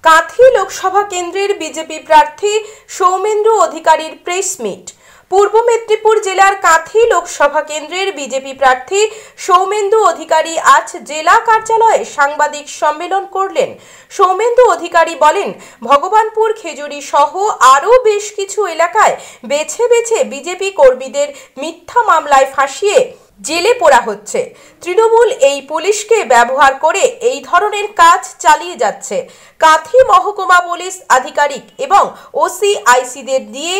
কাঁথি লোকসভা কেন্দ্রের বিজেপি প্রার্থী সৌমেন্দু অধিকারীর প্রেস মিট। পূর্ব মেদিনীপুর জেলার কাঁথি লোকসভা কেন্দ্রের বিজেপি প্রার্থী সৌমেন্দু অধিকারী আজ জেলা কার্যালয়ে সাংবাদিক সম্মেলন করলেন। সৌমেন্দু অধিকারী বলেন, ভগবানপুর, খেজুরি সহ আরও বেশ কিছু এলাকায় বেছে বেছে বিজেপি কর্মীদের মিথ্যা মামলায় ফাঁসিয়ে জেলে পোড়া হচ্ছে। তৃণমূল এই পুলিশকে ব্যবহার করে এই ধরনের কাজ চালিয়ে যাচ্ছে। কাঁথি মহকুমা পুলিশ আধিকারিক এবং ওসিআইসিদের দিয়ে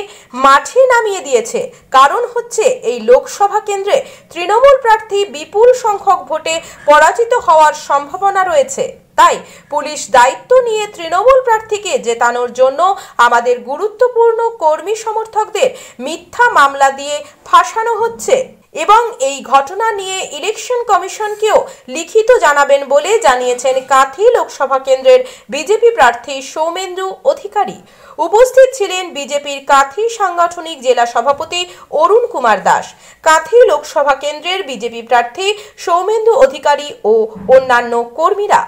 মাঠে নামিয়ে দিয়েছে। কারণ হচ্ছে এই লোকসভা কেন্দ্রে তৃণমূল প্রার্থী বিপুল সংখ্যক ভোটে পরাজিত হওয়ার সম্ভাবনা রয়েছে। তাই পুলিশ দায়িত্ব নিয়ে তৃণমূল প্রার্থীকে জেতানোর জন্য আমাদের গুরুত্বপূর্ণ কর্মী সমর্থকদের মিথ্যা মামলা দিয়ে ফাঁসানো হচ্ছে এবং এই ঘটনা নিয়ে ইলেকশন কমিশনকেও লিখিত জানাবেন বলে জানিয়েছেন কাঁথি লোকসভা কেন্দ্রের বিজেপি প্রার্থী সৌমেন্দু অধিকারী। উপস্থিত ছিলেন বিজেপির কাঁথি সাংগঠনিক জেলা সভাপতি অরুণ কুমার দাস, কাঁথি লোকসভা কেন্দ্রের বিজেপি প্রার্থী সৌমেন্দু অধিকারী ও অন্যান্য কর্মীরা।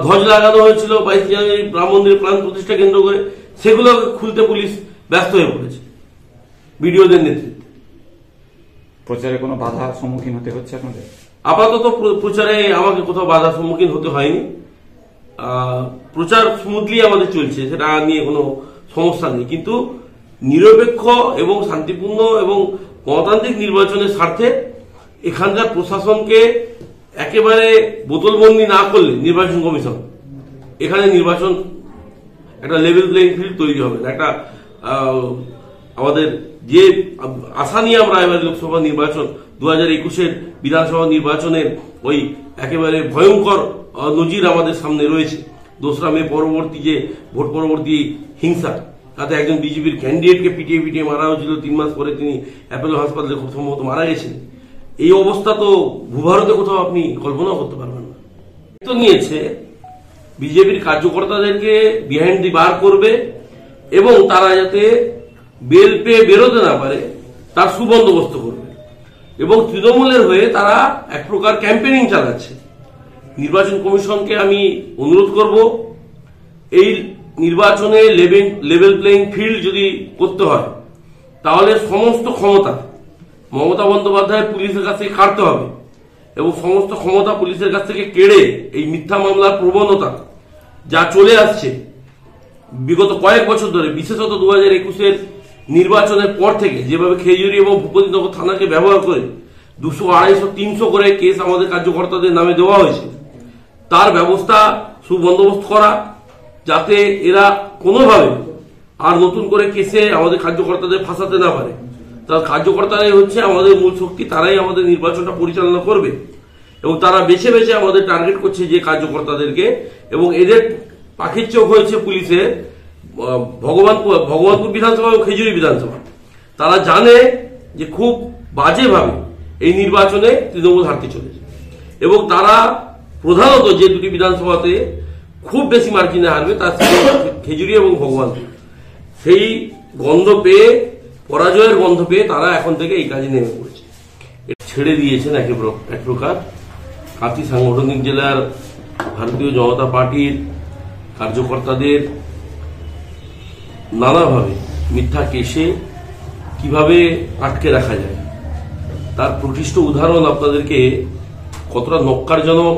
ধ্বজ লাগানো হয়েছিল 22 জানুয়ারি রাম মন্দির প্রাণ প্রতিষ্ঠা কেন্দ্র করে, সেগুলো খুলতে পুলিশ ব্যস্ত হয়ে পড়েছে বিডিওদের নেতৃত্বে। প্রচারে কোনো বাধার সম্মুখীন হতে হচ্ছে আপনাদের? আপাতত প্রচারে আমাকে কোথাও বাধার সম্মুখীন হতে হয়নি। প্রচার স্মুথলি আমাদের চলছে, সেটা নিয়ে কোনো সমস্যা নেই। কিন্তু নিরপেক্ষ এবং শান্তিপূর্ণ এবং গণতান্ত্রিক নির্বাচনের স্বার্থে এখানকার প্রশাসনকে একেবারে বোতলবন্দি না করলে নির্বাচন কমিশন, এখানে নির্বাচন একটা লেভেল প্লেইং ফিল্ড তৈরি হবে না। একটা আমাদের যে আশা নিয়ে আমরা এবার লোকসভা নির্বাচন 2021-এর বিধানসভা নির্বাচনের ওই একেবারে ভয়ঙ্কর নজির আমাদের সামনে রয়েছে। 2রা মে পরবর্তী যে ভোট পরবর্তী হিংসা, তাতে একজন বিজেপির ক্যান্ডিডেটকে পিটিয়ে মারা হয়েছিল। 3 মাস পরে তিনি অ্যাপোলো হাসপাতালে খুব সম্ভবত মারা গেছেন। এই অবস্থা তো ভূভারতে কোথাও আপনি কল্পনাও করতে পারবেন না। তো নিয়েছে বিজেপির কার্যকর্তাদেরকে বিহাইন্ড দি বার করবে এবং তারা যাতে বেল পেয়ে বেরোতে না পারে তার সুবন্দোবস্ত করবে এবং তৃণমূলের হয়ে তারা এক প্রকার ক্যাম্পেনিং চালাচ্ছে। নির্বাচন কমিশনকে আমি অনুরোধ করব, এই নির্বাচনে লেভেল প্লেইং ফিল্ড যদি করতে হয় তাহলে সমস্ত ক্ষমতা মমতা বন্দ্যোপাধ্যায় পুলিশের কাছ থেকে কাটতে হবে এবং সমস্ত ক্ষমতা পুলিশের কাছ থেকে কেড়ে এই মিথ্যা মামলার প্রবণতা যা চলে আসছে বিগত কয়েক বছর ধরে, বিশেষত 2021-এর নির্বাচনের পর থেকে যেভাবে খেজুরি এবং ভূপতিনগর থানাকে ব্যবহার করে 200, 250, 300 করে কেস আমাদের কার্যকর্তাদের নামে দেওয়া হয়েছে, তার ব্যবস্থা সুবন্দোবস্ত করা যাতে এরা কোনোভাবে আর নতুন করে কেসে আমাদের কার্যকর্তাদের ফাঁসাতে না পারে। তার কার্যকর্তারাই হচ্ছে আমাদের মূল শক্তি, তারাই আমাদের নির্বাচনটা পরিচালনা করবে এবং তারা বেছে বেছে আমাদের টার্গেট করছে যে কার্যকর্তাদেরকে, এবং এদের পাখির চোখ হয়েছে পুলিশের ভগবানপুর বিধানসভা এবং খেজুরি বিধানসভা। তারা জানে যে খুব বাজেভাবে এই নির্বাচনে তৃণমূল হারতে চলেছে এবং তারা প্রধানত যে 2টি বিধানসভাতে খুব বেশি মার্জিনে হারবে তার খেজুরি এবং ভগবানপুর, সেই গন্ধ পেয়ে, পরাজয়ের গন্ধ পেয়ে তারা এখন থেকে এই কাজে নেমে পড়েছে। ছেড়ে দিয়েছেন এক প্রকার কাঁথি সাংগঠনিক জেলার ভারতীয় জনতা পার্টির কার্যকর্তাদের নানাভাবে মিথ্যা কেসে কিভাবে আটকে রাখা যায় তার প্রকৃষ্ট উদাহরণ আপনাদেরকে কতটা নক্কারজনক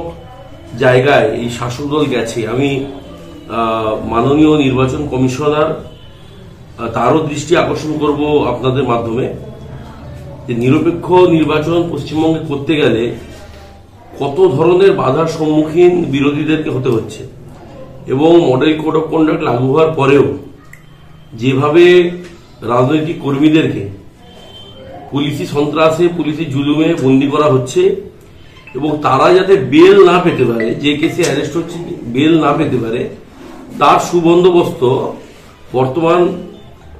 জায়গায় এই শাসক দল গেছে আমি মাননীয় নির্বাচন কমিশনার তারও দৃষ্টি আকর্ষণ করব আপনাদের মাধ্যমে, যে নিরপেক্ষ নির্বাচন পশ্চিমবঙ্গে করতে গেলে কত ধরনের বাধার সম্মুখীন বিরোধীদেরকে হতে হচ্ছে এবং মডেল কোড অফ কন্ডাক্ট লাগু হওয়ার পরেও যেভাবে রাজনৈতিক কর্মীদেরকে পুলিশি সন্ত্রাসে, পুলিশি জুলুমে বন্দী করা হচ্ছে এবং তারা যাতে বেল না পেতে পারে, যে কেসে অ্যারেস্ট হচ্ছে বেল না পেতে পারে, তার সুবন্দোবস্ত বর্তমান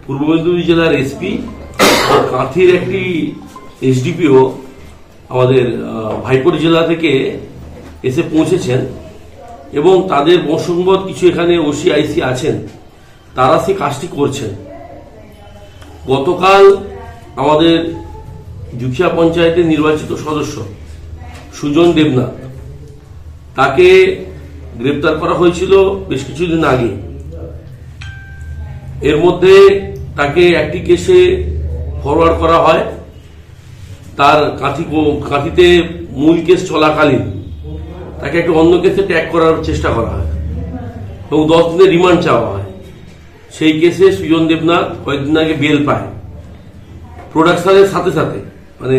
পূর্ব মেদিনীপুর জেলার এসপি ও কাঁথির একটি এসডিপিও আমাদের ভাইপোর জেলা থেকে এসে পৌঁছেছেন এবং তাদের বংশোদ্ভূত কিছু এখানে ওসিআইসি আছেন, তারা সে কাজটি করছেন। গতকাল আমাদের জুখিয়া পঞ্চায়েতের নির্বাচিত সদস্য সুজন দেবনাথ, তাকে গ্রেপ্তার করা হয়েছিল বেশ কিছুদিন আগে। এর মধ্যে তাকে একটি কেসে ফরওয়ার্ড করা হয়, তার কাঁথিতে মূল কেস চলাকালীন তাকে একটা অন্য কেসে ট্যাগ করার চেষ্টা করা হয় এবং 10 দিনের রিমান্ড চাওয়া হয়। সেই কেসে সুজন দেবনাথ কয়েকদিন আগে বেল পায়। প্রোডাকশনের সাথে সাথে মানে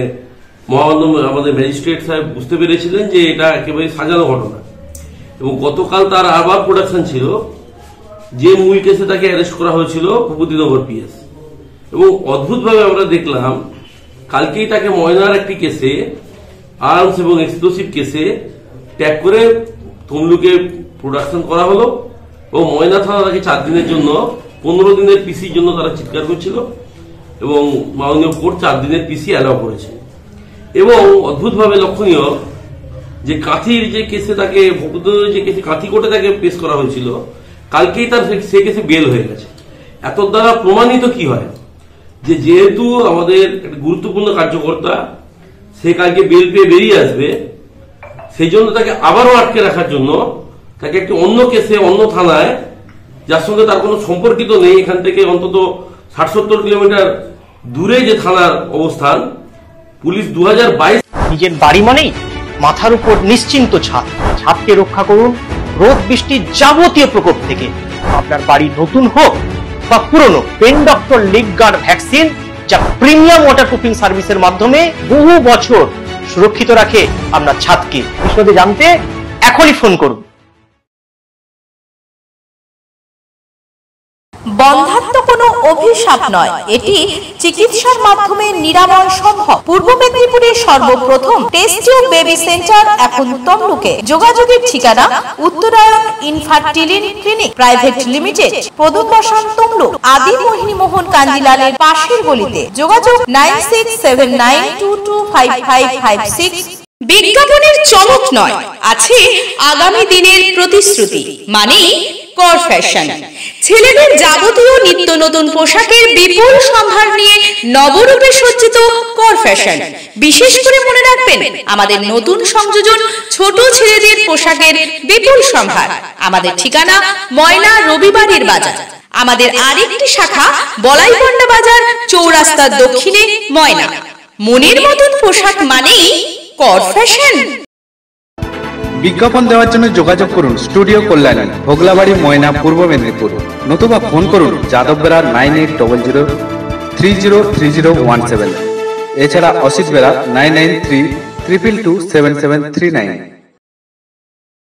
মহামান্য আমাদের ম্যাজিস্ট্রেট সাহেব বুঝতে পেরেছিলেন যে এটা একেবারে সাজানো ঘটনা এবং গতকাল তার আবার প্রোডাকশন ছিল, যে মূল কেসে তাকে অ্যারেস্ট করা হয়েছিল ভূপতিনগর পিএস। এবং অদ্ভুতভাবে আমরা দেখলাম কালকেই তাকে ময়নার একটি কেসে আর্মস এবং এক্সপ্লোসিভ কেসে ট্যাগ করে তমলুকে প্রোডাকশন করা হলো এবং ময়না থানা তাকে 4 দিনের জন্য 15 দিনের পিসির জন্য তারা চিৎকার করছিল এবং মাননীয় কোর্ট 4 দিনের পিসি অ্যালাউ করেছে। এবং অদ্ভুতভাবে লক্ষণীয় যে কাঁথির যে কেসে তাকে যে কেসে কাঁথি কোর্টে তাকে পেশ করা হয়েছিল, কালকেই তার সে কেসে বেল হয়ে গেছে। এত দ্বারা প্রমাণিত কি হয় যে যেহেতু আমাদের একটা গুরুত্বপূর্ণ কার্যকর্তা সে কালকে বেল পেয়ে বেরিয়ে আসবে, সেই জন্য তাকে আবারও আটকে রাখার জন্য তাকে একটি অন্য কেসে অন্য থানায়, যার সঙ্গে তার কোনো সম্পর্কিত নেই, এখান থেকে অন্তত 60-70 কিলোমিটার দূরে যে থানার অবস্থান, পুলিশ 2022 নিজের বাড়ি মানেই মাথার উপর নিশ্চিন্ত ছাদ। ছাদকে রক্ষা করুন রোদ বৃষ্টির যাবতীয় প্রকোপ থেকে। আপনার বাড়ি নতুন হোক বা পুরনো, পেন ডক্টর লিগ গার্ড ভ্যাকসিন, যা প্রিমিয়াম ওয়াটারপ্রুফিং সার্ভিসের মাধ্যমে বহু বছর সুরক্ষিত রাখে আপনার ছাদকে। বিশদে জানতে এখনই ফোন করুন। বন্ধ্যাত্ব কোনো অভিশাপ নয়, এটি চিকিৎসার মাধ্যমে নিরাময় সম্ভব। পূর্ব মেদিনীপুরের সর্বপ্রথম টেস্ট টিউব বেবি সেন্টার এখন তমলুকে। যোগাযোগের ঠিকানা উত্তরায়ণ ইনফার্টিলিটি ক্লিনিক প্রাইভেট লিমিটেড, প্রদূত বসান তমলুক, আদি মোহিনী মোহন কাঞ্জিলালের পাশের গলিতে। যোগাযোগ 9679225556। বিজ্ঞাপনের চমক নয়, আছে আগামী দিনের প্রতিশ্রুতি, মানে কর ফ্যাশন। ছেলেদের যাবতীয় নিত্য নতুন পোশাকের বিপুল সম্ভার নিয়ে নবরূপে সজ্জিত কর ফ্যাশন। বিশেষ করে মনে রাখবেন, আমাদের নতুন সংযোজন ছোট ছেলেদের পোশাকের বিপুল সম্ভার। আমাদের ঠিকানা ময়না রবিবারের বাজার। আমাদের আরেকটি শাখা বলাইপন্ডা বাজার, চৌরাস্তার দক্ষিণে ময়না। মনের মতন পোশাক মানেই কর ফ্যাশন। বিজ্ঞাপন দেওয়ার জন্য যোগাযোগ করুন স্টুডিও কল্যাণী, ভোগলাবাড়ি, ময়না, পূর্ব মেদিনীপুর। নতুবা ফোন করুন যাদব বেরা 9800303017। এছাড়া অসিত বেরা 9932227739।